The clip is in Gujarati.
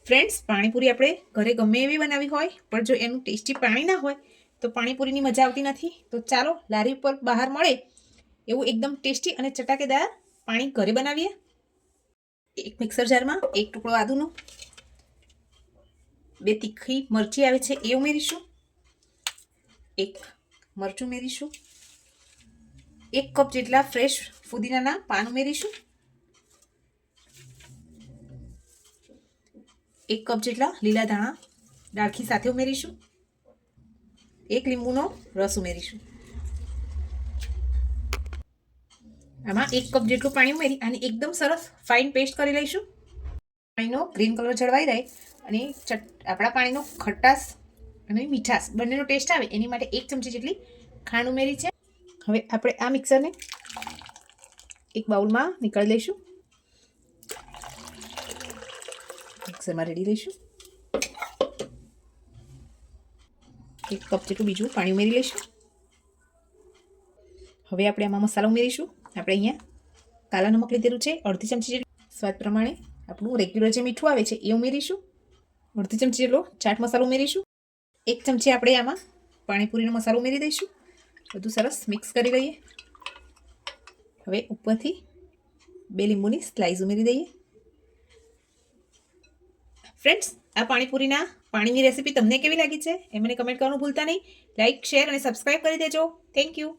ફ્રેન્ડ્સ, પાણીપુરી આપણે ઘરે ગમે એવી બનાવી હોય પણ જો એનું ટેસ્ટી પાણી ના હોય તો પાણીપુરીની મજા આવતી નથી. તો ચાલો લારી ઉપર બહાર મળે એવું એકદમ ટેસ્ટી અને ચટાકેદાર પાણી ઘરે બનાવીએ. એક મિક્સર જારમાં એક ટુકડો આદુનો, 2 તીખી મરચી આવે છે એ ઉમેરીશું, 1 મરચું ઉમેરીશું, 1 કપ જેટલા ફ્રેશ ફુદીનાના પાન ઉમેરીશું, 1 કપ જેટલા લીલા ધાણા ડાળખી સાથે ઉમેરીશું, 1 લીંબુનો રસ ઉમેરીશું. આમાં 1 કપ જેટલું પાણી ઉમેરી અને એકદમ સરસ ફાઇન પેસ્ટ કરી લઈશું. પાણીનો ગ્રીન કલર જળવાઈ રહે અને આપણા પાણીનો ખટાશ અને મીઠાશ બંનેનો ટેસ્ટ આવે એની માટે 1 ચમચી જેટલી ખાંડ ઉમેરી છે. હવે આપણે આ મિક્સરને એક બાઉલમાં નીકાળી લઈશું. મિક્સરમાં રેડી લઈશું. 1 કપ જેટલું બીજું પાણી ઉમેરી લઈશું. હવે આપણે આમાં મસાલા ઉમેરીશું. આપણે અહીંયા કાલા નમક લીધેલું છે, 1/2 ચમચી જેટલું. સ્વાદ પ્રમાણે આપણું રેગ્યુલર જે મીઠું આવે છે એ ઉમેરીશું. 1/2 ચમચી જેટલો ચાટ મસાલો ઉમેરીશું. 1 ચમચી આપણે આમાં પાણીપુરીનો મસાલો ઉમેરી દઈશું. બધું સરસ મિક્સ કરી લઈએ. હવે ઉપરથી 2 લીંબુની સ્લાઇસ ઉમેરી દઈએ. ફ્રેન્ડ્સ, આ પાણીપુરીના પાણીની રેસીપી તમને કેવી લાગી છે એ મને કમેન્ટ કરવાનું ભૂલતા નહીં. લાઇક, શેર અને સબસ્ક્રાઈબ કરી દેજો. Thank you.